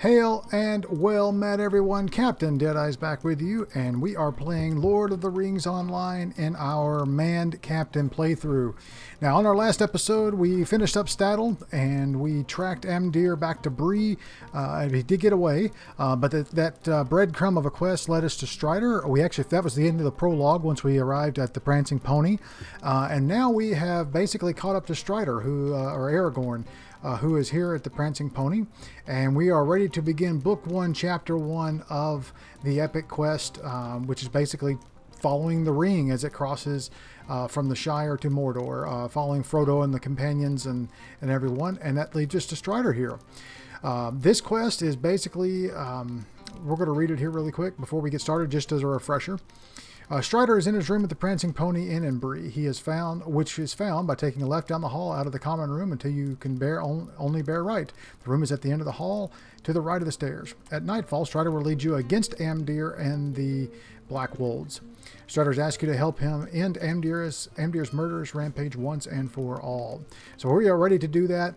Hail and well met everyone, Captain Deadeye's back with you, and we are playing Lord of the Rings Online in our Manned Captain playthrough. Now, on our last episode, we finished up Staddle, and we tracked Amdir back to Bree. He did get away, but that breadcrumb of a quest led us to Strider. That was the end of the prologue once we arrived at the Prancing Pony. And now we have basically caught up to Strider, or Aragorn, who is here at the Prancing Pony, and we are ready to begin Book 1, Chapter 1 of the epic quest, which is basically following the ring as it crosses from the Shire to Mordor, following Frodo and the companions and everyone, and that leads us to Strider here. This quest is basically, we're going to read it here really quick before we get started, just as a refresher. Strider is in his room at the Prancing Pony Inn in Bree. Which is found by taking a left down the hall out of the common room until you can only bear right. The room is at the end of the hall, to the right of the stairs. At nightfall, Strider will lead you against Amdir and the Black Wolves. Strider's asked you to help him end Amdir's murderous rampage once and for all. So we are ready to do that.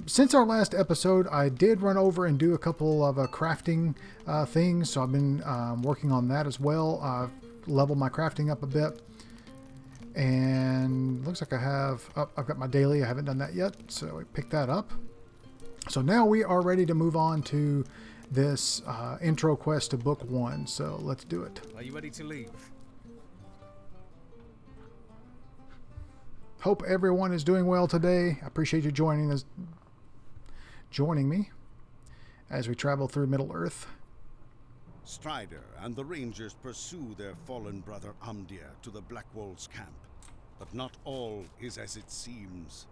Since our last episode, I did run over and do a couple of crafting things, so I've been working on that as well. Level my crafting up a bit, and looks like I've got my daily. I haven't done that yet, so I picked that up. So now we are ready to move on to this intro quest to Book 1, so let's do it. Are you ready to leave? Hope everyone is doing well today. I appreciate you joining me as we travel through Middle-earth. Strider and the Rangers pursue their fallen brother Amdir to the Black Wolves' camp. But not all is as it seems.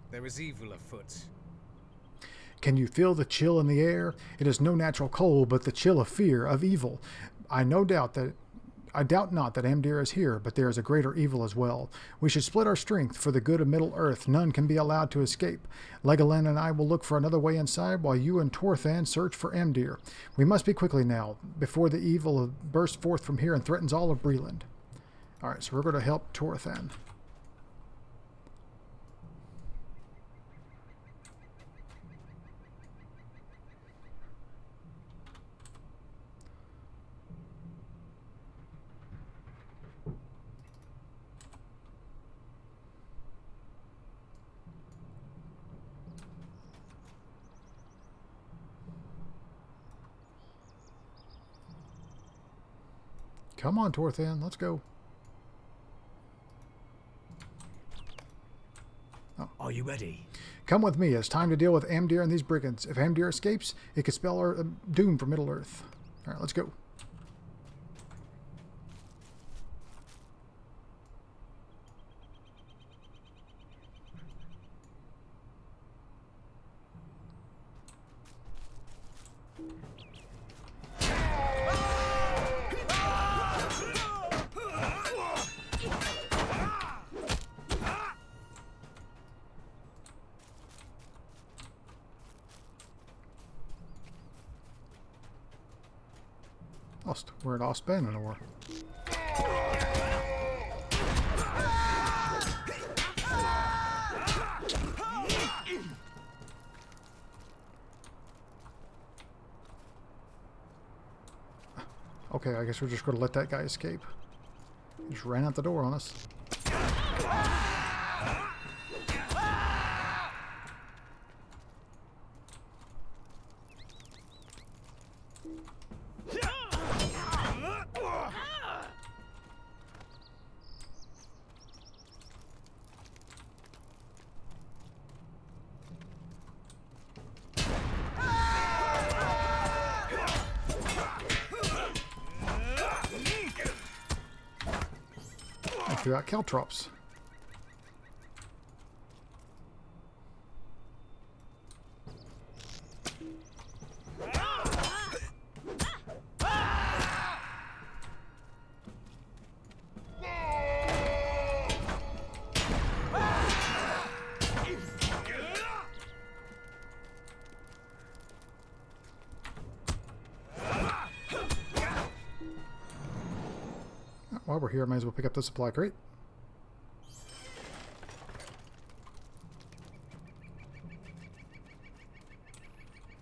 There is evil afoot. Can you feel the chill in the air? It is no natural cold, but the chill of fear, of evil. I doubt not that Amdir is here, but there is a greater evil as well. We should split our strength for the good of Middle-earth. None can be allowed to escape. Legoland and I will look for another way inside, while you and Torthan search for Amdir. We must be quickly now, before the evil bursts forth from here and threatens all of Breland. Alright, so we're going to help Torthan. Come on, Torthan, let's go. Oh. Are you ready? Come with me. It's time to deal with Amdir and these brigands. If Amdir escapes, it could spell our doom for Middle-earth. All right, let's go. We're at Ospenor. Okay, I guess we're just going to let that guy escape. He just ran out the door on us. Throughout Caltrops. While we're here, I might as well pick up the supply crate.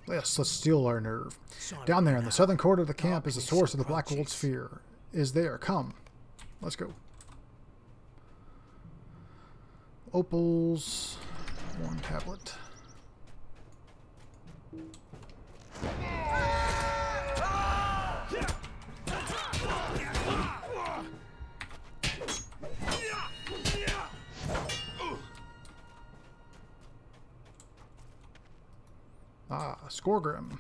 Yes, let's steal our nerve. Down there in the southern corner of the camp is the source of the Blackwold's fear. Is there. Come. Let's go. Opals. 1 tablet. Ah, Skorgrim.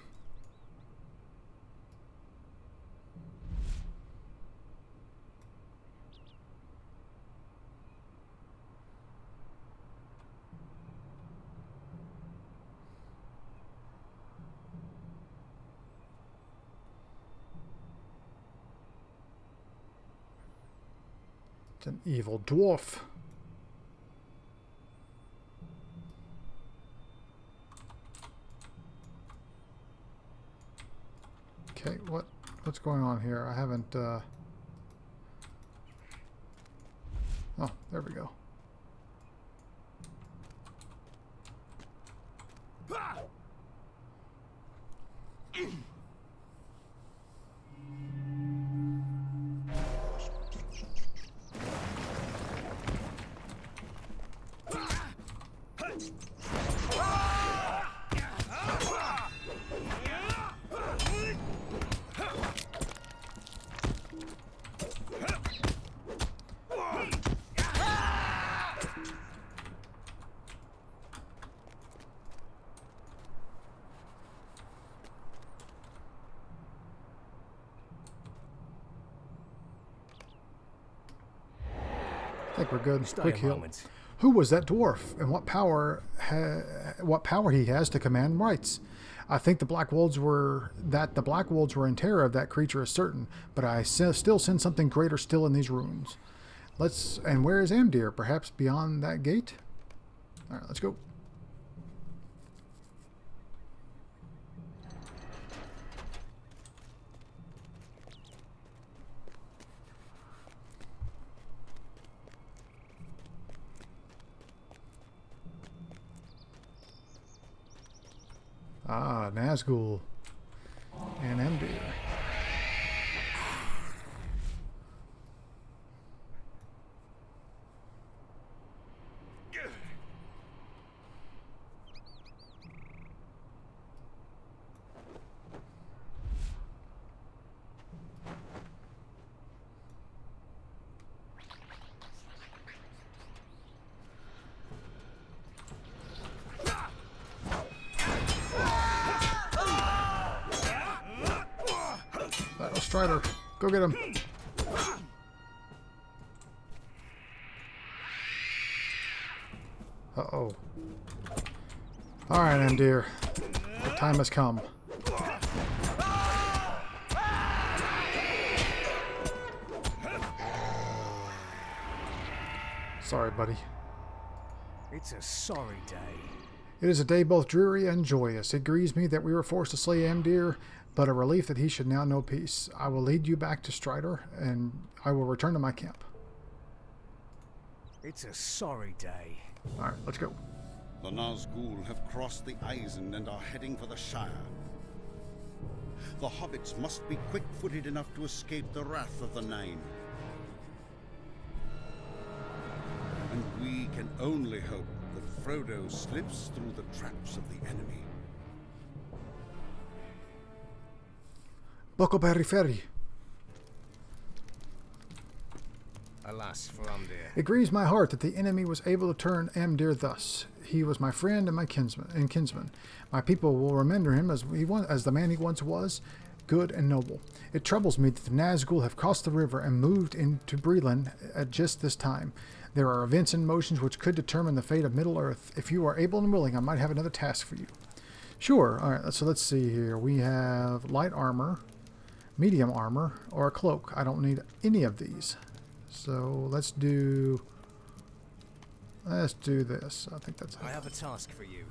It's an evil dwarf. Okay, what's going on here? I haven't, Oh, there we go. I think we're good. Quick heal. Who was that dwarf, and what power he has to command rights? I think the Blackwolds were in terror of that creature is certain, but I still sense something greater still in these ruins. And where is Amdir? Perhaps beyond that gate? All right, let's go. Ah, Nazgul and Amdir. Strider, go get him. Uh-oh. All right, Amdir. The time has come. Sorry, buddy. It's a sorry day. It is a day both dreary and joyous. It grieves me that we were forced to slay Amdir, but a relief that he should now know peace. I will lead you back to Strider, and I will return to my camp. It's a sorry day. All right, let's go. The Nazgul have crossed the Eisen and are heading for the Shire. The hobbits must be quick-footed enough to escape the wrath of the Nine. And we can only hope that Frodo slips through the traps of the enemy. Buckleberry Ferry. Alas for Amdir. It grieves my heart that the enemy was able to turn Amdir thus. He was my friend and my kinsman. My people will remember him as the man he once was, good and noble. It troubles me that the Nazgul have crossed the river and moved into Buckland at just this time. There are events and motions which could determine the fate of Middle-earth. If you are able and willing, I might have another task for you. Sure. All right, so let's see here. We have light armor, medium armor, or a cloak. I don't need any of these. So let's do this. I think that's it. I have a task for you.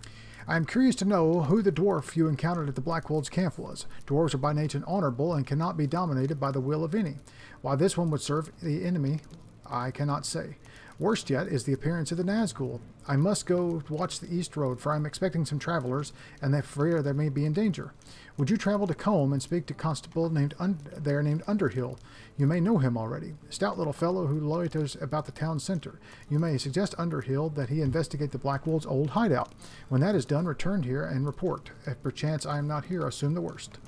I am curious to know who the dwarf you encountered at the Blackwold's camp was. Dwarves are by nature honorable and cannot be dominated by the will of any. Why this one would serve the enemy, I cannot say. Worst yet is the appearance of the Nazgul. I must go watch the east road, for I am expecting some travelers, and I fear they may be in danger. Would you travel to Combe and speak to Constable named Underhill? You may know him already. Stout little fellow who loiters about the town center. You may suggest Underhill that he investigate the Black Wolves' old hideout. When that is done, return here and report. If perchance I am not here, assume the worst.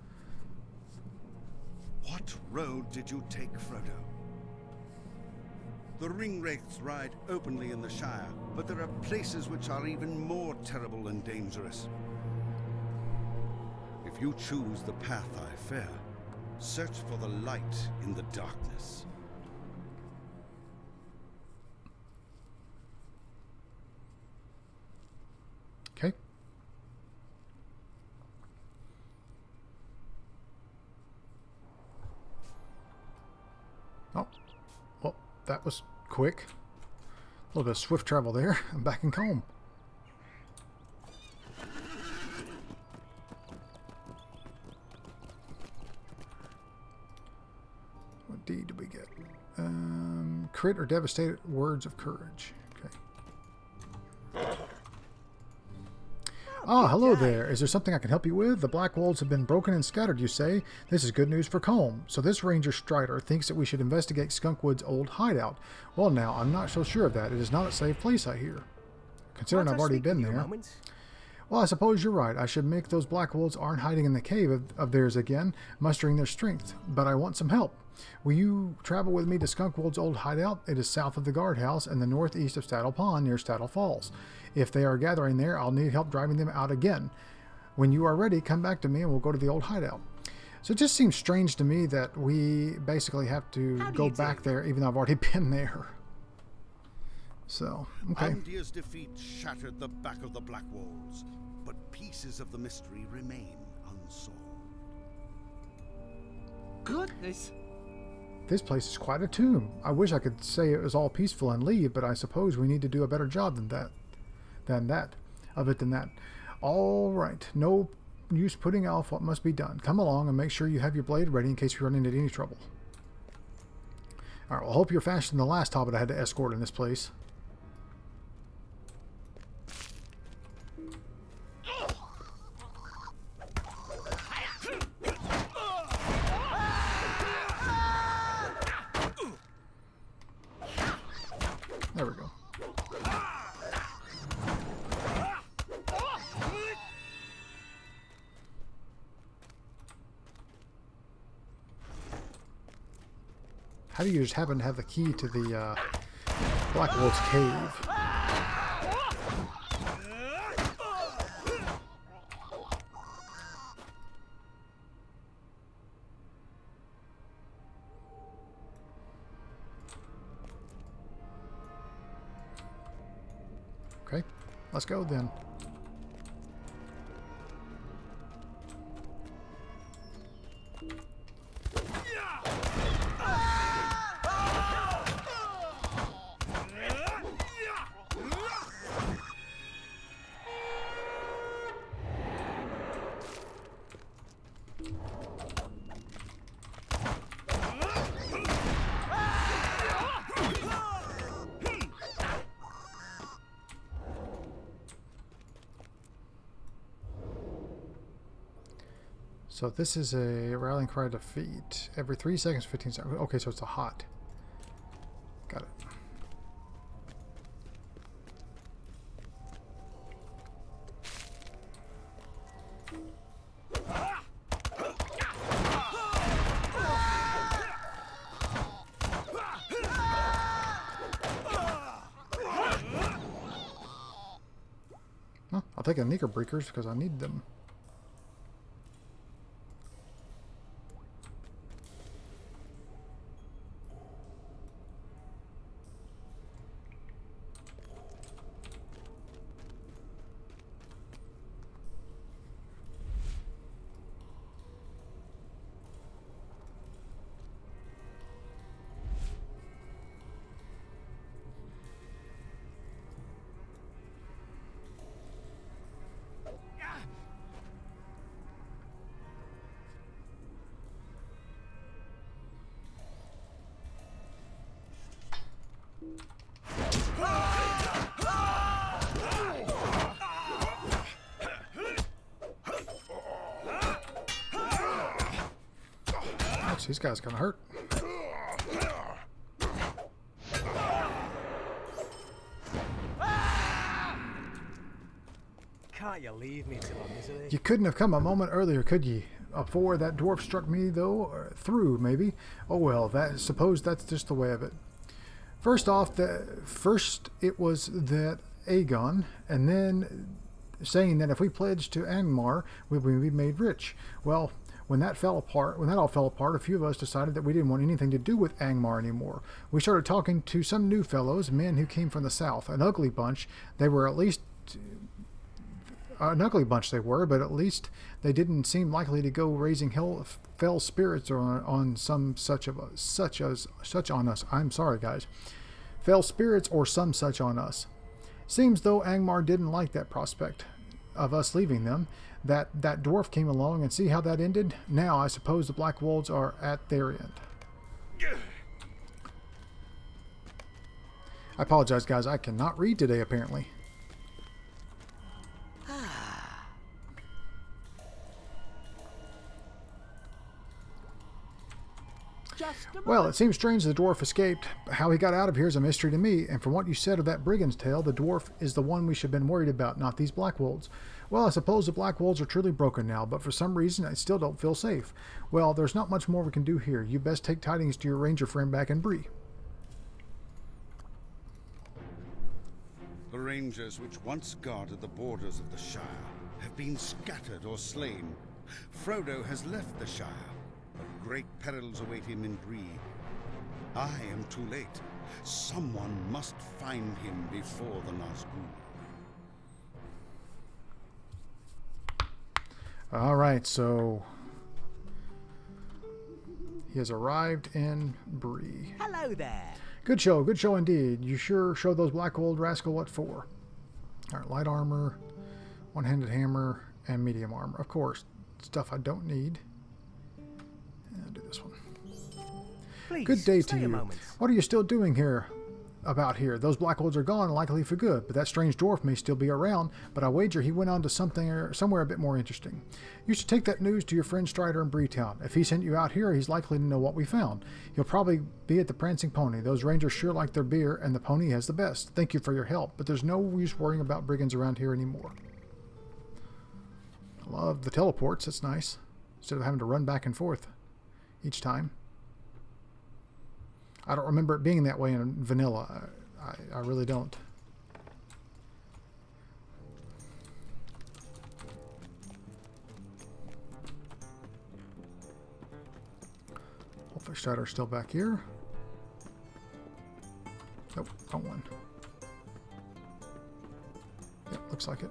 What road did you take, Frodo? The ringwraiths ride openly in the Shire, but there are places which are even more terrible and dangerous. If you choose the path I fear, search for the light in the darkness. Okay. Oh, well, that was quick. A little bit of swift travel there. I'm back in Combe. What deed did we get? Crit or devastated words of courage. Okay. Ah, hello there. Is there something I can help you with? The Black Wolves have been broken and scattered, you say. This is good news for Combe. So this Ranger Strider thinks that we should investigate Skunkwood's old hideout. Well, now, I'm not so sure of that. It is not a safe place, I hear. Considering I've already been there. Well, I suppose you're right. I should make those Black Wolves aren't hiding in the cave of theirs again, mustering their strength. But I want some help. Will you travel with me to Skunkwood's old hideout? It is south of the guardhouse and the northeast of Staddle Pond near Staddle Falls. If they are gathering there, I'll need help driving them out again. When you are ready, come back to me and we'll go to the old hideout. So it just seems strange to me that we basically have to go back there even though I've already been there. So, okay. Amdir's defeat shattered the back of the Black Walls, but pieces of the mystery remain unsolved. Goodness. This place is quite a tomb. I wish I could say it was all peaceful and leave, but I suppose we need to do a better job than that. All right. No use putting off what must be done. Come along and make sure you have your blade ready in case we run into any trouble. All right. Well, I hope you're faster than the last hobbit I had to escort in this place. There we go. How do you just happen to have the key to the Black Wolf's cave? Okay, let's go then. So this is a rallying cry defeat. Every 3 seconds, 15 seconds. Okay, so it's a hot. Got it. Well, I'll take the Knickerbockers because I need them. these guys gonna hurt. Can't you leave me to my misery? You couldn't have come a moment earlier, could ye? Before that dwarf struck me, though, or through, maybe. Oh well, suppose that's just the way of it. First it was that Aegon, and then saying that if we pledged to Angmar, we would be made rich. Well, when that all fell apart, a few of us decided that we didn't want anything to do with Angmar anymore. We started talking to some new fellows, men who came from the south, an ugly bunch. They were at least an ugly bunch they were, but at least they didn't seem likely to go raising fell spirits on some such on us. I'm sorry, guys. Fell spirits or some such on us. Seems though Angmar didn't like that prospect of us leaving them. That dwarf came along, and see how that ended? Now I suppose the Black Wolves are at their end. I apologize, guys. I cannot read today, apparently. Well, it seems strange the dwarf escaped. How he got out of here is a mystery to me, and from what you said of that brigand's tale, the dwarf is the one we should have been worried about, not these Black Wolves. Well, I suppose the Black Wolves are truly broken now, but for some reason I still don't feel safe. Well, there's not much more we can do here. You best take tidings to your ranger friend back in Bree. The rangers which once guarded the borders of the Shire have been scattered or slain. Frodo has left the Shire, but great perils await him in Bree. I am too late. Someone must find him before the Nazgul. All right, so he has arrived in Bree. Hello there. Good show indeed. You sure showed those Black Old rascal what for. All right, light armor, one-handed hammer, and medium armor. Of course, stuff I don't need. I'll do this one. Please, Good day to stay a you. moment. What are you still doing here? About here? Those Black Olds are gone, likely for good, but that strange dwarf may still be around, but I wager he went on to somewhere a bit more interesting. You should take that news to your friend Strider in Breetown. If he sent you out here, he's likely to know what we found. He'll probably be at the Prancing Pony. Those rangers sure like their beer, and the pony has the best. Thank you for your help, but there's no use worrying about brigands around here anymore. I love the teleports. It's nice. Instead of having to run back and forth each time. I don't remember it being that way in vanilla. I really don't. Hopefully Strider's still back here. Nope, wrong one. Yep, looks like it.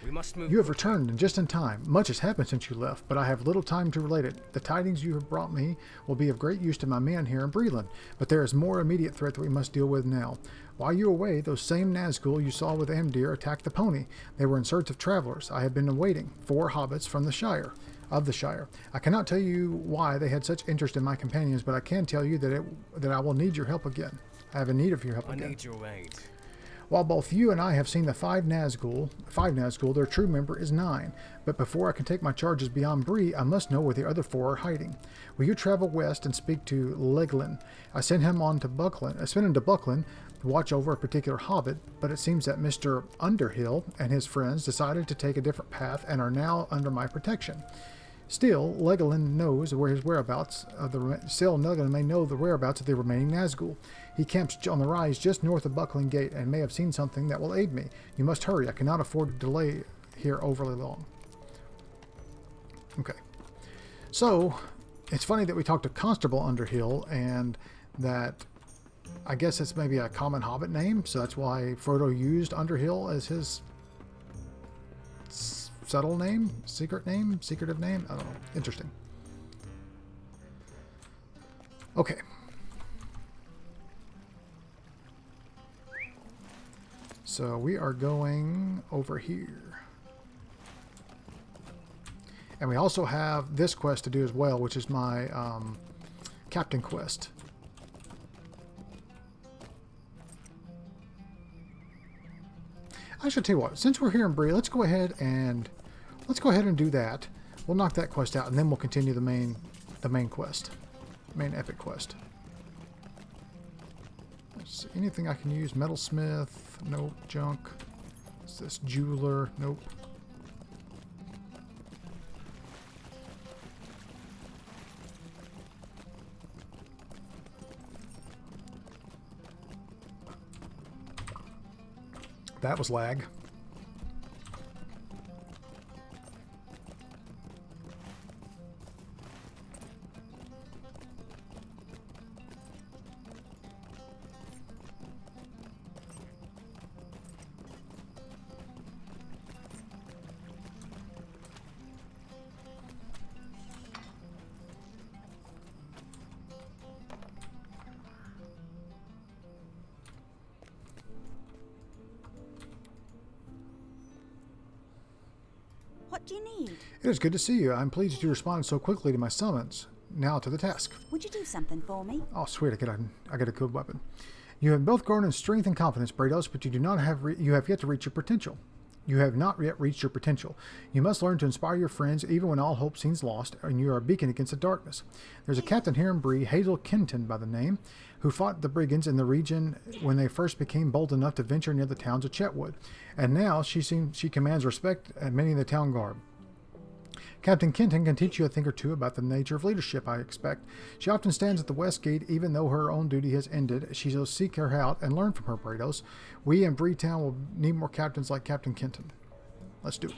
We must move. You have returned and just in time. Much has happened since you left, but I have little time to relate it. The tidings you have brought me will be of great use to my men here in Breeland, but there is more immediate threat that we must deal with now. While you were away, those same Nazgul you saw with Amdir attacked the pony. They were in search of travelers. I have been awaiting 4 hobbits from the Shire. I cannot tell you why they had such interest in my companions, but I can tell you that I will need your help again. I have a need of your help again. I need your aid. While both you and I have seen the 5 Nazgul, their true member is 9. But before I can take my charges beyond Bree, I must know where the other 4 are hiding. Will you travel west and speak to Leglin? I sent him to Buckland to watch over a particular hobbit, but it seems that Mr. Underhill and his friends decided to take a different path and are now under my protection. Still, Legoland knows where his whereabouts. Legoland may know the whereabouts of the remaining Nazgul. He camps on the rise just north of Buckland Gate and may have seen something that will aid me. You must hurry. I cannot afford to delay here overly long. Okay. So, it's funny that we talked to Constable Underhill and that I guess it's maybe a common hobbit name, so that's why Frodo used Underhill as his subtle name, secretive name. I don't know. Interesting. Okay. So we are going over here. And we also have this quest to do as well, which is my captain quest. I should tell you what, since we're here in Bree, let's go ahead and do that. We'll knock that quest out, and then we'll continue the main quest. Main epic quest. Let's see, anything I can use? Metalsmith? Nope. Junk. What's this? Jeweler? Nope. That was lag. What do you need? It is good to see you. I'm pleased you responded so quickly to my summons. Now to the task. Would you do something for me? Oh, sweet! I get a good weapon. You have both grown in strength and confidence, Brados, but you do not have you have yet to reach your potential. You have not yet reached your potential. You must learn to inspire your friends even when all hope seems lost, and you are a beacon against the darkness. There's a captain here in Bree, Hazel Kenton by the name, who fought the brigands in the region when they first became bold enough to venture near the towns of Chetwood, and now she commands respect at many of the town guard. Captain Kenton can teach you a thing or two about the nature of leadership, I expect. She often stands at the west gate, even though her own duty has ended. She shall seek her out and learn from her, Brados. We in Breetown will need more captains like Captain Kenton. Let's do it.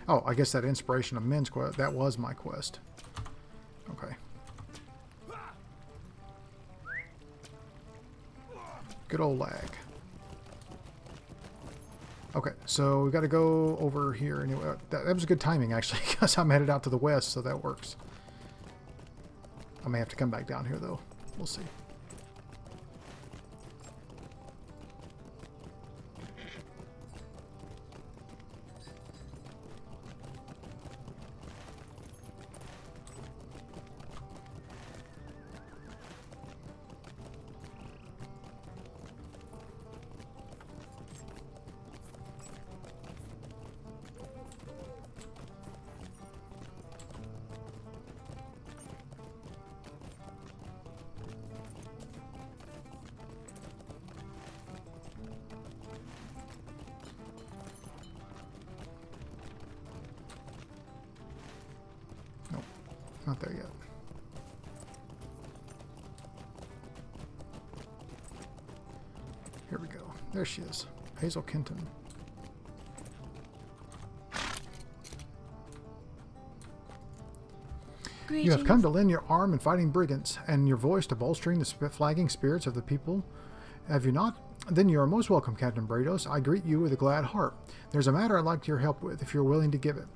Oh, I guess that inspiration of men's quest, that was my quest. Okay. Good old lag. Okay, so we got to go over here anyway. That was good timing, actually, because I'm headed out to the west, so that works. I may have to come back down here, though. We'll see. Not there yet. Here we go. There she is. Hazel Kenton. Greetings. You have come to lend your arm in fighting brigands, and your voice to bolstering the flagging spirits of the people. Have you not? Then you are most welcome, Captain Brados. I greet you with a glad heart. There's a matter I'd like your help with, if you're willing to give it.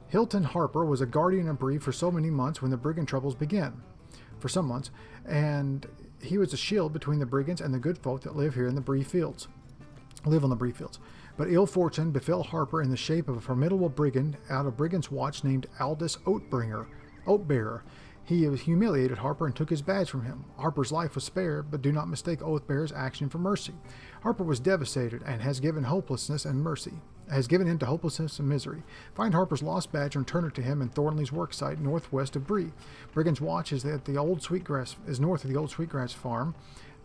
Hilton Harper was a guardian of Bree for so many months when the brigand troubles began. For some months, and he was a shield between the brigands and the good folk that live here in the Bree fields. Live on the Bree fields. But ill fortune befell Harper in the shape of a formidable brigand out of Brigand's Watch named Aldous Oathbearer. He humiliated Harper and took his badge from him. Harper's life was spared, but do not mistake Oathbearer's action for mercy. Harper was devastated and has given in to hopelessness and misery. Find Harper's lost badge and return it to him in Thornley's worksite northwest of Bree. Brigand's Watch is north of the old Sweetgrass farm,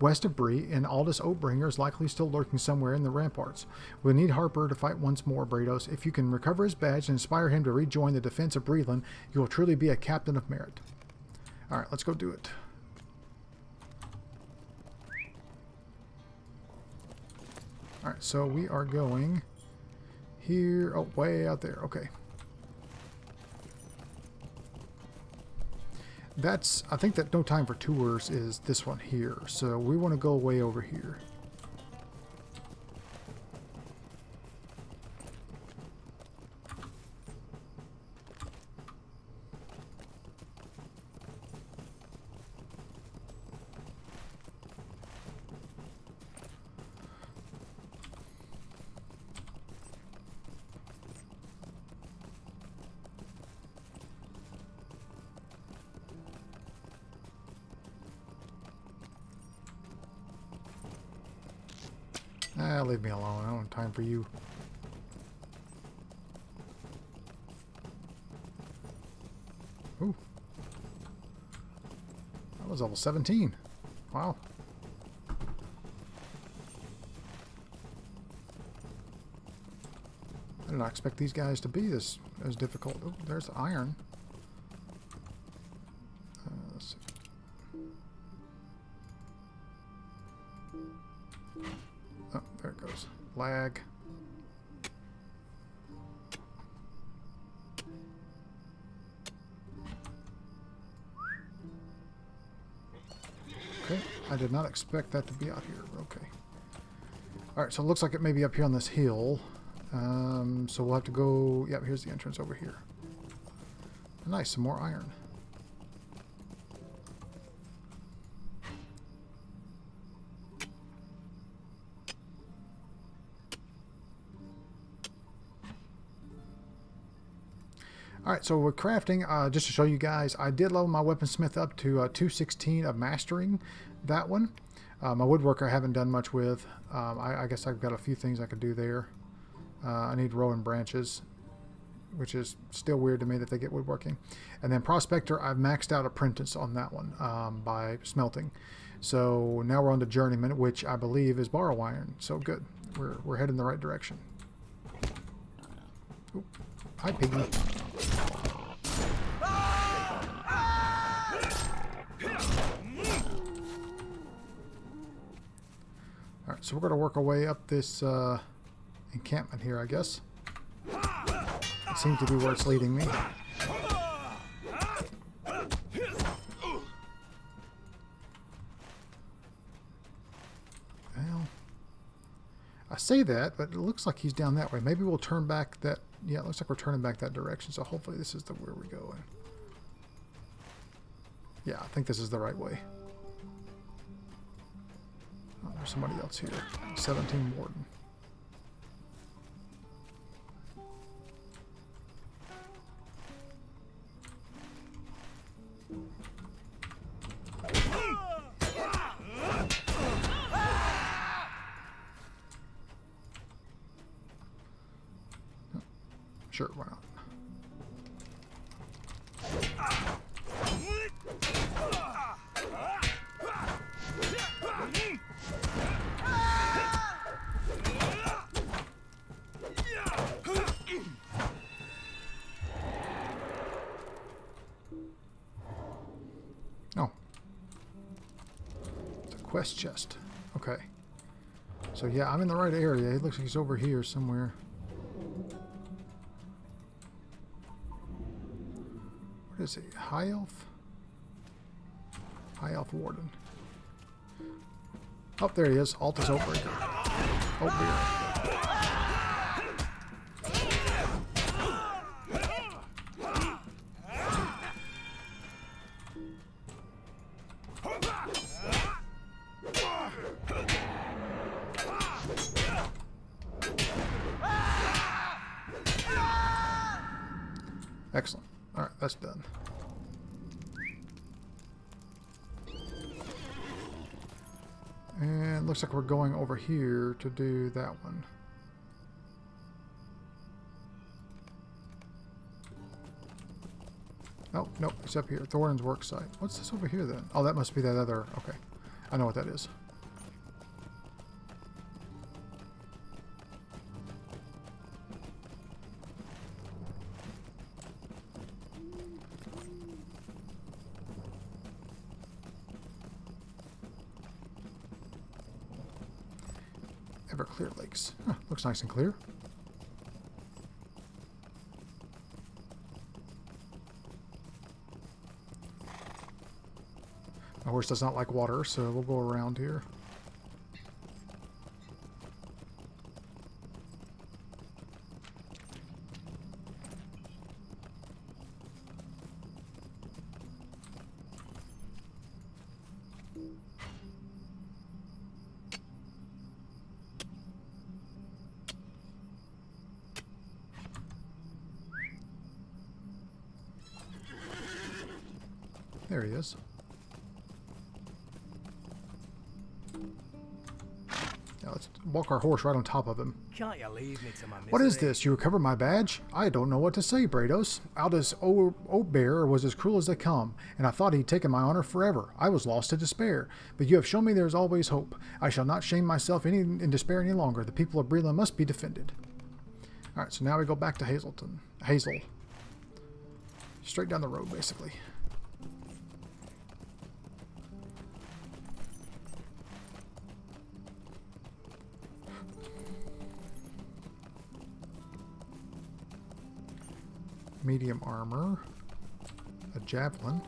west of Bree, and Aldous Oathbringer is likely still lurking somewhere in the ramparts. We'll need Harper to fight once more, Brados. If you can recover his badge and inspire him to rejoin the defense of Breeland, you will truly be a captain of merit. Alright, let's go do it. Alright, so we are going here. Oh, way out there. Okay. I think that no time for tours is this one here. So we want to go way over here. Ah, leave me alone. I don't have time for you. Ooh. That was level 17. Wow. I did not expect these guys to be this as difficult. Oh, there's the iron. Let's see. Oh, there it goes. Lag. Okay, I did not expect that to be out here. Okay. Alright, so it looks like it may be up here on this hill. So we'll have to go... Yep, here's the entrance over here. Nice, some more iron. Alright, so we're crafting, just to show you guys, I did level my weaponsmith up to 216 of mastering that one. My woodworker I haven't done much with. I guess I've got a few things I could do there. I need rowan branches, which is still weird to me that they get woodworking. And then prospector, I've maxed out apprentice on that one by smelting. So now we're on to journeyman, which I believe is borrow iron. So good, we're heading in the right direction. Oop. Hi, piggy. Alright, so we're going to work our way up this encampment here, I guess. It seems to be where it's leading me. Well, I say that, but it looks like he's down that way. Maybe we'll turn back that... Yeah, it looks like we're turning back that direction, so hopefully this is where we're going. Yeah, I think this is the right way. Oh, there's somebody else here. 17 Warden. Sure, why not? Oh. It's a quest chest. Okay. So yeah, I'm in the right area. It looks like he's over here somewhere. What is he? High Elf? High Elf Warden. Oh, there he is. Altus Oatbreaker. Oatbreaker. Excellent. Alright, that's done. And looks like we're going over here to do that one. Oh, nope, it's up here. Thorin's work site. What's this over here then? Oh, that must be that other... Okay. I know what that is. Everclear Lakes. Huh, looks nice and clear. My horse does not like water, so we'll go around here. There he is. let's walk our horse right on top of him. Can't you leave me to my misery? What is this? You recovered my badge? I don't know what to say, Brados. Aldous Oatbearer was as cruel as they come, and I thought he'd taken my honor forever. I was lost to despair. But you have shown me there is always hope. I shall not shame myself in despair any longer. The people of Breland must be defended. Alright, so now we go back to Hazel. Straight down the road, basically. Medium armor, a javelin,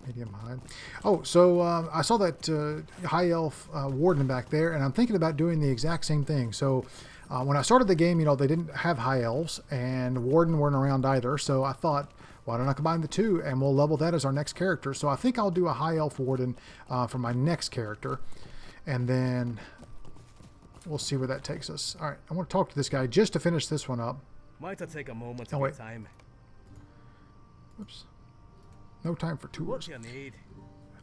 medium hide. Oh, so I saw that high elf warden back there, and I'm thinking about doing the exact same thing. So when I started the game, you know, they didn't have high elves, and warden weren't around either. So I thought, why don't I combine the two, and we'll level that as our next character. So I think I'll do a high elf warden for my next character, and then we'll see where that takes us. All right, I want to talk to this guy just to finish this one up. Might I take a moment Oh, of your wait. time? Oops. No time for tours. What do you need?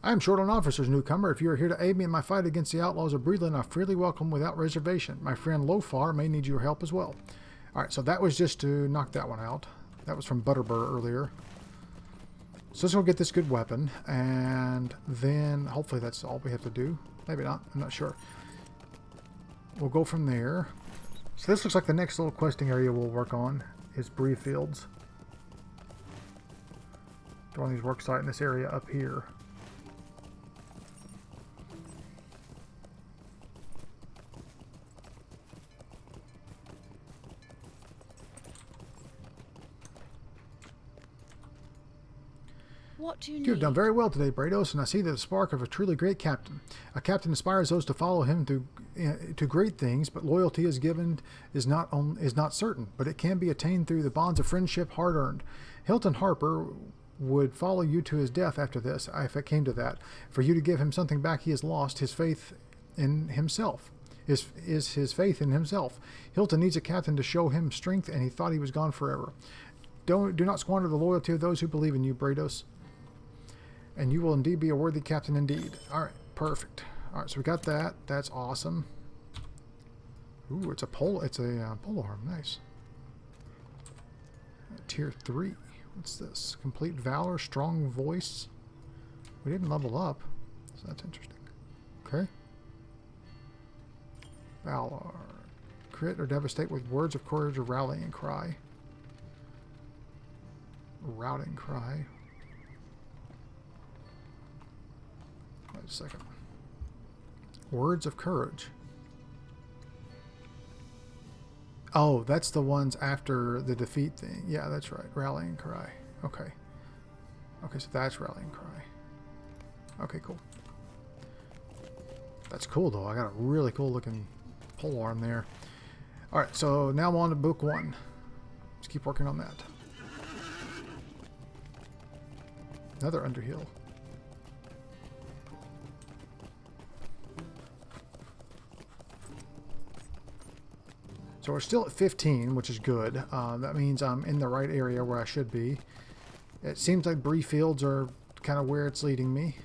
I am short on officers, newcomer. If you are here to aid me in my fight against the outlaws of Breland, I freely welcome without reservation. My friend Lofar may need your help as well. All right, so that was just to knock that one out. That was from Butterbur earlier. So let's go get this good weapon, and then hopefully that's all we have to do. Maybe not. I'm not sure. We'll go from there. So this looks like the next little questing area we'll work on is Bree Fields. Throwing these work site in this area up here. What do you You have need? done very well today, Brados, and I see the spark of a truly great captain. A captain inspires those to follow him to great things, but loyalty is not certain, but it can be attained through the bonds of friendship hard earned. Hilton Harper would follow you to his death after this, if it came to that. For you to give him something back he has lost, his faith in himself. Is his faith in himself. Hilton needs a captain to show him strength, and he thought he was gone forever. Do not squander the loyalty of those who believe in you, Brados. And you will indeed be a worthy captain indeed. Alright, perfect. Alright, so we got that. That's awesome. Ooh, it's a pole arm. Nice. Tier 3. What's this? Complete Valor, Strong Voice. We didn't level up, so that's interesting. Okay. Valor. Crit or devastate with words of courage or rallying cry. Routing cry. Wait a second. Words of courage. Oh, that's the ones after the defeat thing. Yeah, that's right. Rallying cry. Okay. Okay, so that's rallying cry. Okay, cool. That's cool, though. I got a really cool looking pole arm there. Alright, so now I'm on to book 1. Let's keep working on that. Another Underhill. So we're still at 15, which is good. That means I'm in the right area where I should be. It seems like Bree Fields are kind of where it's leading me.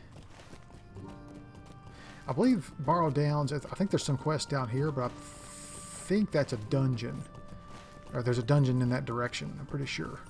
I believe Barrow Downs, I think there's some quests down here, but I think that's a dungeon. Or there's a dungeon in that direction, I'm pretty sure.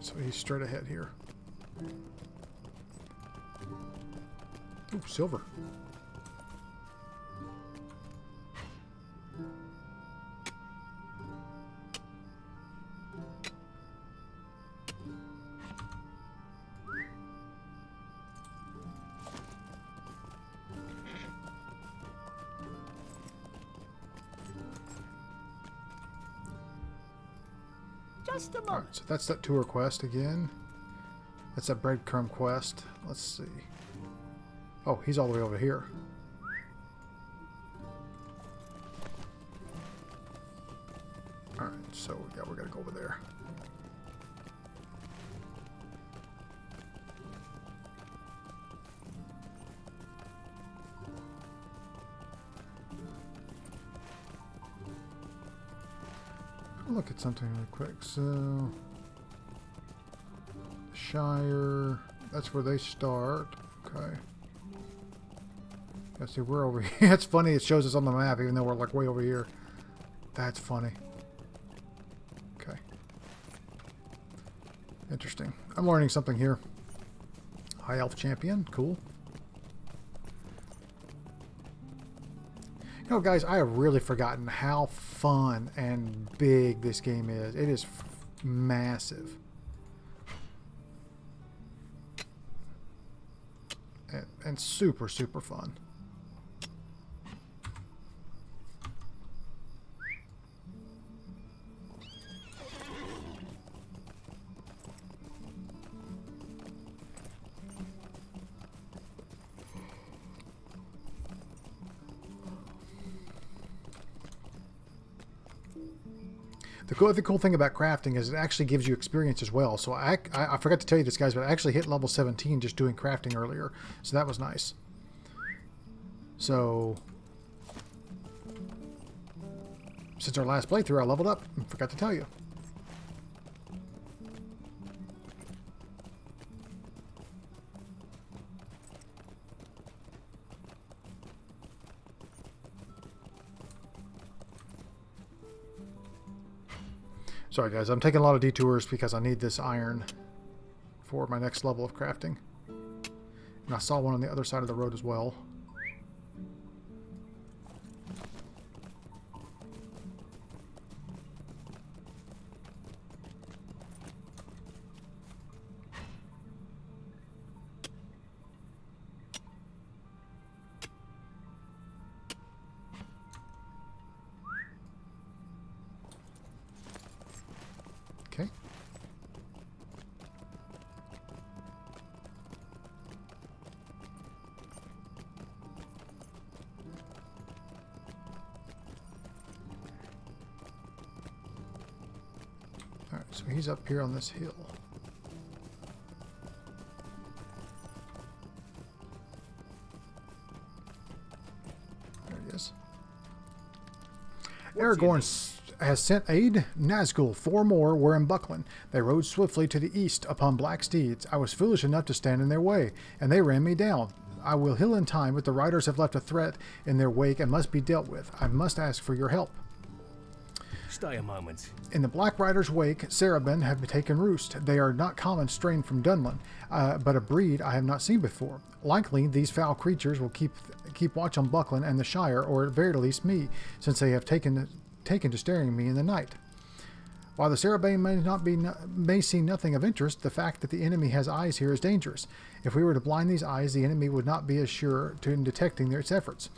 So he's straight ahead here. Ooh, silver. Just a Alright, moment. so that's that tour quest again. That's a breadcrumb quest. Let's see. Oh, he's all the way over here. Alright, so yeah, we gotta go over there. Look at something really quick. So, Shire, that's where they start. Okay. Yeah, see, we're over here. That's funny. It shows us on the map, even though we're like way over here. That's funny. Okay. Interesting. I'm learning something here. High Elf Champion. Cool. You know, guys, I have really forgotten how fun and big this game is. It is massive. And super, super fun. The cool thing about crafting is it actually gives you experience as well. So I forgot to tell you this, guys, but I actually hit level 17 just doing crafting earlier. So that was nice. So since our last playthrough, I leveled up. I forgot to tell you. Sorry guys, I'm taking a lot of detours because I need this iron for my next level of crafting. And I saw one on the other side of the road as well. Okay. Alright, so he's up here on this hill. There he is. Aragorn has sent aid. Nazgul, 4 more were in Buckland. They rode swiftly to the east upon black steeds. I was foolish enough to stand in their way, and they ran me down. I will heal in time, but the riders have left a threat in their wake and must be dealt with. I must ask for your help. Stay a moment. In the Black Riders' wake, Sarabin have taken roost. They are not common strain from Dunland, but a breed I have not seen before. Likely, these foul creatures will keep watch on Buckland and the Shire, or at very least me, since they have taken to staring me in the night. While the Sarabane may see nothing of interest, the fact that the enemy has eyes here is dangerous. If we were to blind these eyes, the enemy would not be as sure in detecting its efforts.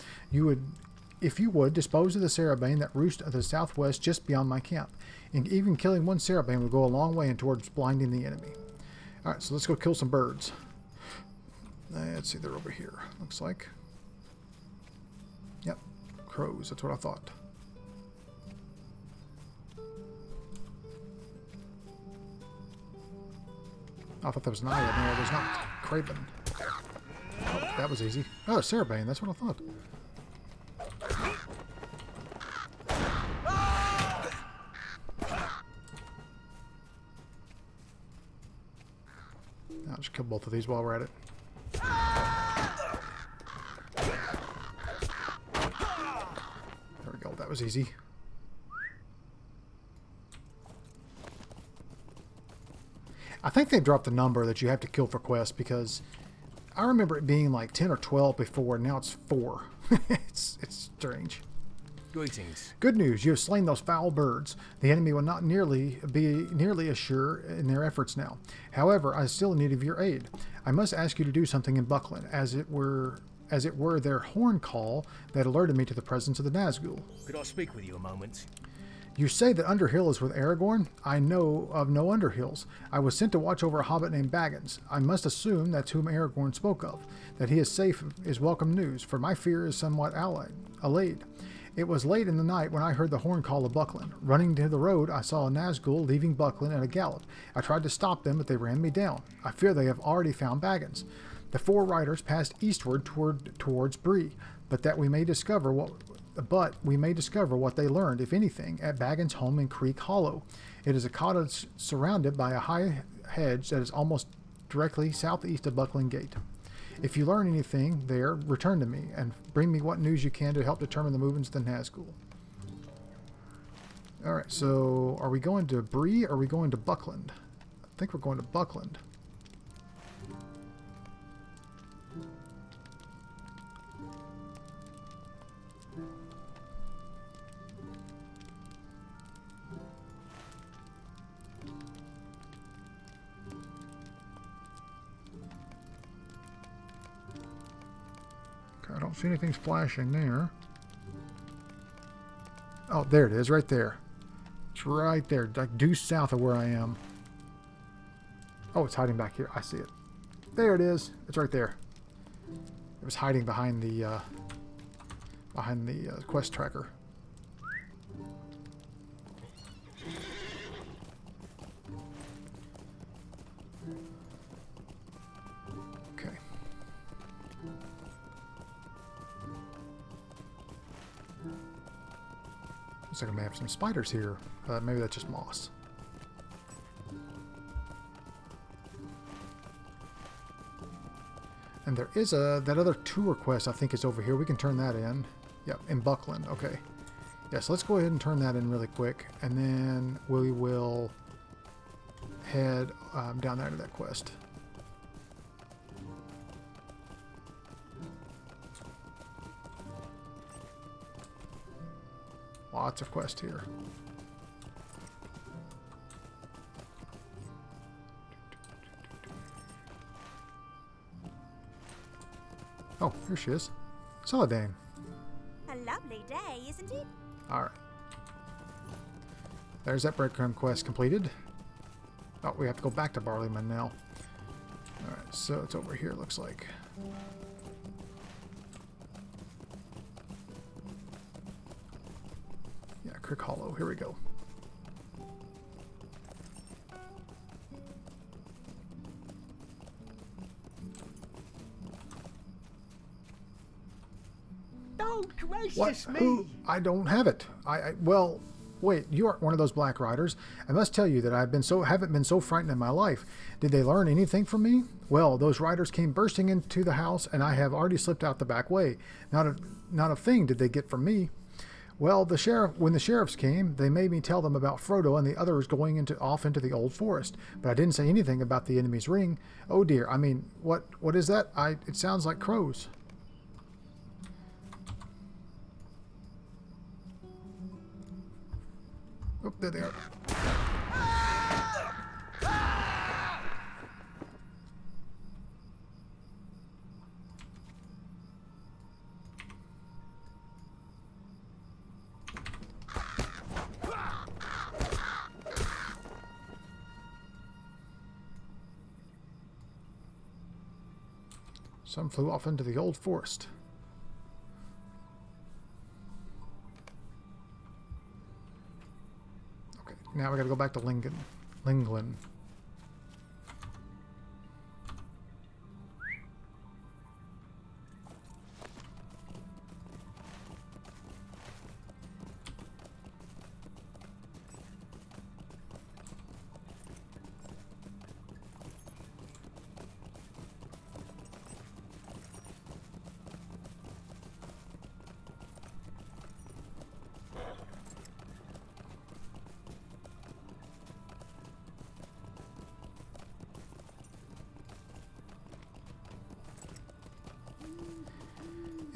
If you would, dispose of the Sarabane that roost to the southwest just beyond my camp. And even killing one Sarabane would go a long way towards blinding the enemy. Alright, so let's go kill some birds. Let's see, they're over here, looks like. Yep, crows, that's what I thought. I thought that was an eye. No, it was not. Craven. Oh, that was easy. Oh, Sarabane, that's what I thought. I'll just kill both of these while we're at it. There we go. That was easy. I think they've dropped the number that you have to kill for quests because I remember it being like 10 or 12 before, and now it's 4. It's strange. Greetings. Good news, you have slain those foul birds. The enemy will not be nearly as sure in their efforts now. However, I still need of your aid. I must ask you to do something in Buckland, as it were their horn call that alerted me to the presence of the Nazgul. Could I speak with you a moment? You say that Underhill is with Aragorn? I know of no Underhills. I was sent to watch over a hobbit named Baggins. I must assume that's whom Aragorn spoke of. That he is safe is welcome news, for my fear is somewhat allayed. It was late in the night when I heard the horn call of Buckland. Running to the road, I saw a Nazgul leaving Buckland at a gallop. I tried to stop them, but they ran me down. I fear they have already found Baggins. The 4 riders passed eastward towards Bree, but we may discover what they learned, if anything, at Baggins' home in Creek Hollow. It is a cottage surrounded by a high hedge that is almost directly southeast of Buckland Gate. If you learn anything there, return to me, and bring me what news you can to help determine the movements of the Nazgul. Alright, so are we going to Bree or are we going to Buckland? I think we're going to Buckland. I don't see anything splashing there. Oh, there it is, right there. It's right there, like due south of where I am. Oh, it's hiding back here. I see it. There it is. It's right there. It was hiding behind the quest tracker. Okay. Looks like I may have some spiders here. Maybe that's just moss. And there is that other tour quest I think is over here. We can turn that in. Yep, in Buckland. Okay. Yeah, so let's go ahead and turn that in really quick. And then we will head down there to that quest. Lots of quests here. Oh, here she is. Celadane. A lovely day, isn't it? Alright. There's that breadcrumb quest completed. Oh, we have to go back to Barleyman now. Alright, so it's over here, looks like. Yeah, Creek Hollow. Here we go. Oh, gracious What? me! Who? I don't have it. Well, wait. You aren't one of those Black Riders. I must tell you that haven't been so frightened in my life. Did they learn anything from me? Well, those riders came bursting into the house, and I have already slipped out the back way. Not a thing did they get from me. Well, when the sheriffs came, they made me tell them about Frodo and the others going off into the old forest. But I didn't say anything about the enemy's ring. Oh dear. I mean, what is that? It sounds like crows. Oh, there they are. Some flew off into the old forest. Okay, now we gotta go back to Lingland.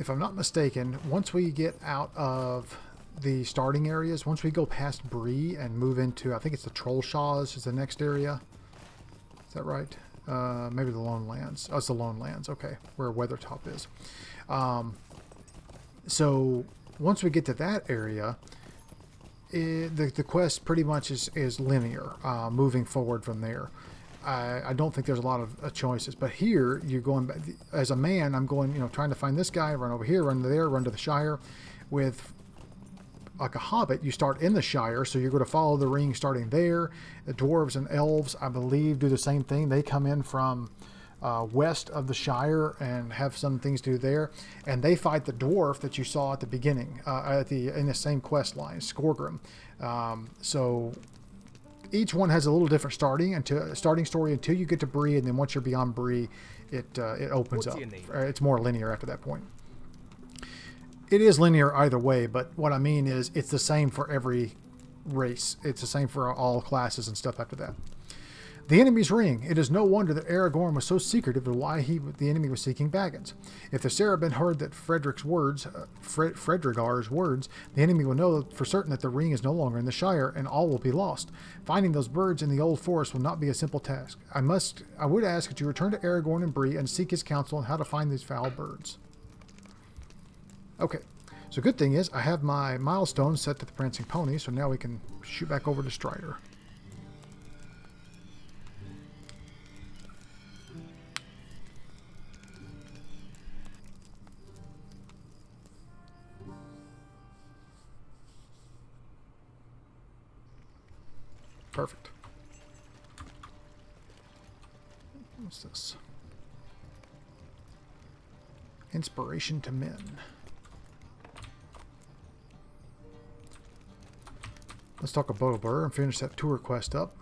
If I'm not mistaken, once we get out of the starting areas, once we go past Bree and move into, I think it's the Trollshaws is the next area. Is that right? Maybe the Lone Lands. Oh, it's the Lone Lands. Okay, where Weathertop is. So once we get to that area, The quest pretty much is linear, moving forward from there. I don't think there's a lot of choices, but here you're going back, as a man. I'm going, trying to find this guy, run over here, run to there, run to the Shire. With like a hobbit, you start in the Shire, so you're going to follow the ring starting there. The dwarves and elves, I believe, do the same thing. They come in from west of the Shire and have some things to do there, and they fight the dwarf that you saw at the beginning, in the same quest line, Skorgrim. So each one has a little different starting story until you get to Bree, and then once you're beyond Bree, it opens up. It's more linear after that point. It is linear either way, but what I mean is it's the same for every race. It's the same for all classes and stuff after that. The enemy's ring. It is no wonder that Aragorn was so secretive of why the enemy was seeking Baggins. If the Cerebin heard that Frederigar's words, the enemy will know for certain that the ring is no longer in the Shire, and all will be lost. Finding those birds in the old forest will not be a simple task. I would ask that you return to Aragorn and Bree and seek his counsel on how to find these foul birds. Okay, so good thing is I have my milestone set to the Prancing Pony, so now we can shoot back over to Strider. Perfect. What's this? Inspiration to men. Let's talk about Burr and finish that tour quest up.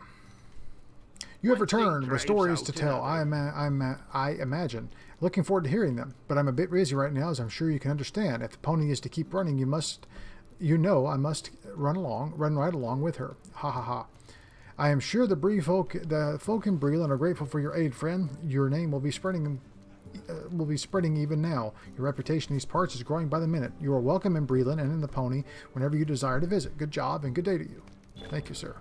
You have returned with stories to tell, I imagine. Looking forward to hearing them, but I'm a bit busy right now, as I'm sure you can understand. If the pony is to keep running, I must run right along with her. Ha ha ha. I am sure the folk in Breland are grateful for your aid, friend. Your name will be spreading even now. Your reputation in these parts is growing by the minute. You are welcome in Breland and in the pony whenever you desire to visit. Good job and good day to you. Thank you, sir.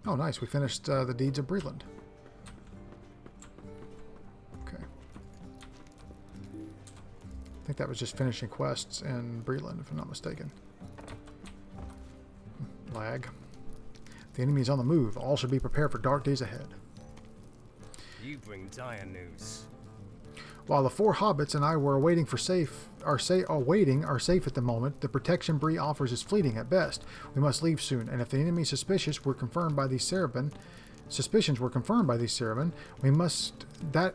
Oh, nice. We finished the deeds of Breland. Okay. I think that was just finishing quests in Breland, if I'm not mistaken. Lag. The enemy is on the move. All should be prepared for dark days ahead. You bring dire news. While the four hobbits and I were are safe at the moment, the protection Bree offers is fleeting at best. We must leave soon, and if the enemy's suspicions were confirmed by these Cerebin, we must that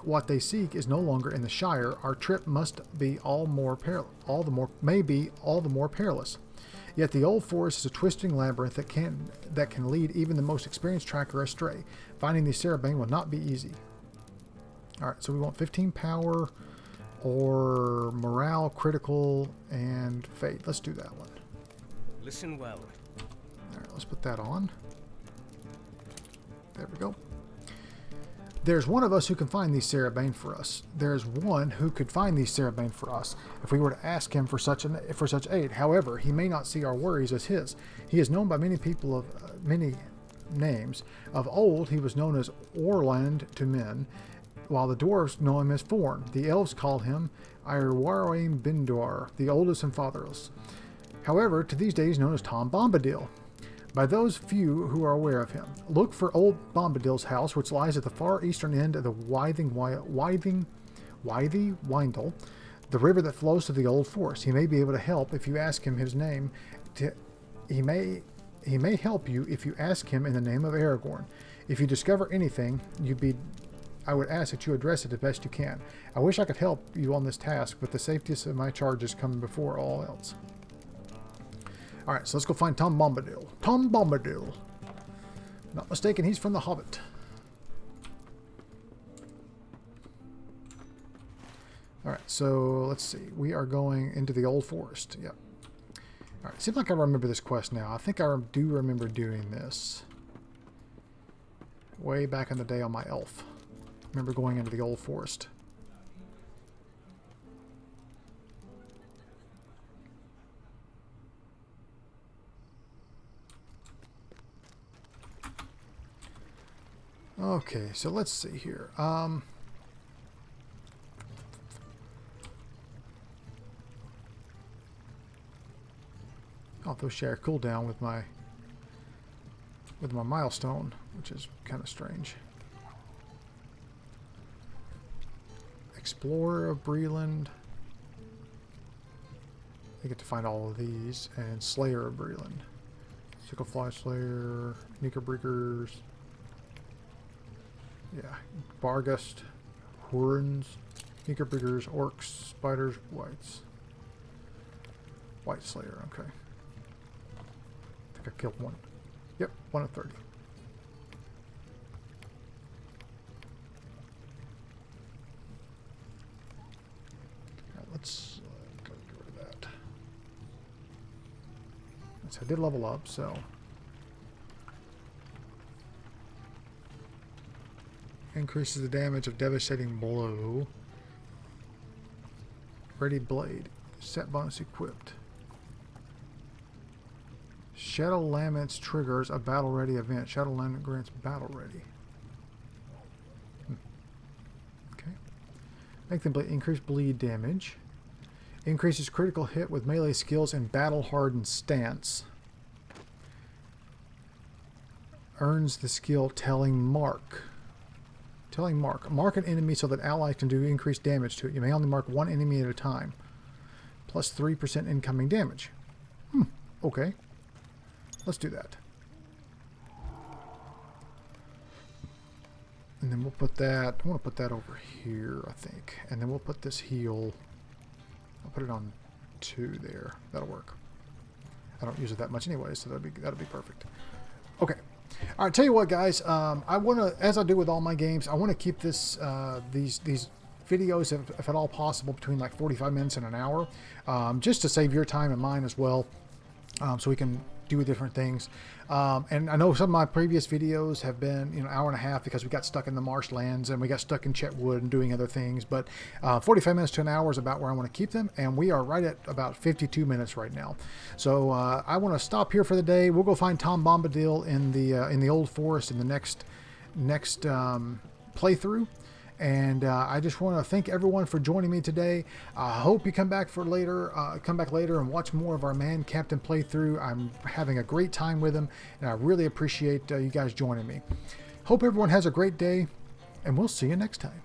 what they seek is no longer in the Shire. Our trip must be all the more perilous. Yet the old forest is a twisting labyrinth that can lead even the most experienced tracker astray. Finding these Cerebin will not be easy. Alright, so we want 15 power or morale, critical, and fate. Let's do that one. Listen well. Alright, let's put that on. There we go. There's one of us who can find these Cerebin for us. There's one who could find these Cerebin for us if we were to ask him for such aid. However, he may not see our worries as his. He is known by many people of many names. Of old, he was known as Orland to men, while the dwarves know him as Forn. The elves call him Irwarim Bindor, the oldest and fatherless. However, to these days known as Tom Bombadil. By those few who are aware of him, look for old Bombadil's house, which lies at the far eastern end of the Windle, the river that flows to the old forest. He may be able to help if you ask him his name. He may help you if you ask him in the name of Aragorn. If you discover anything, I would ask that you address it the best you can. I wish I could help you on this task, but the safety of my charges come before all else. Alright, so let's go find Tom Bombadil. Tom Bombadil. Not mistaken, he's from The Hobbit. Alright, so let's see. We are going into the old forest. Yep. Alright, seems like I remember this quest now. I think I do remember doing this way back in the day on my elf. Remember going into the old forest. Okay, so let's see here. Although share cooldown with my milestone, which is kind of strange. Explorer of Breland. I get to find all of these, and Slayer of Breland. Sicklefly Slayer, Knickerbreakers. Yeah, Bargust, Horns, Knickerbreakers, Orcs, Spiders, Whites. White Slayer, okay. I think I killed one. Yep, 1 of 30. Alright, let's go get rid of that. So I did level up, so. Increases the damage of devastating blow. Ready blade. Set bonus equipped. Shadow Laments triggers a battle ready event. Shadow Lament grants battle ready. Okay. Make them increase bleed damage. Increases critical hit with melee skills and battle hardened stance. Earns the skill Telling Mark. Telling Mark. Mark an enemy so that allies can do increased damage to it. You may only mark one enemy at a time. Plus 3% incoming damage. Okay. Let's do that. And then we'll put that, I want to put that over here, I think. And then we'll put this heal, I'll put it on 2 there. That'll work. I don't use it that much anyway, so that'll be perfect. Okay. All right, tell you what, guys. I want to, as I do with all my games, I want to keep this these videos, if at all possible, between like 45 minutes and an hour, just to save your time and mine as well, so we can do different things. And I know some of my previous videos have been, you know, hour and a half because we got stuck in the marshlands and we got stuck in Chetwood and doing other things. But 45 minutes to an hour is about where I want to keep them, and we are right at about 52 minutes right now. So I want to stop here for the day. We'll go find Tom Bombadil in the Old Forest in the next playthrough. And I just want to thank everyone for joining me today. I hope you come back later and watch more of our Man Captain playthrough. I'm having a great time with him, and I really appreciate you guys joining me. Hope everyone has a great day, and we'll see you next time.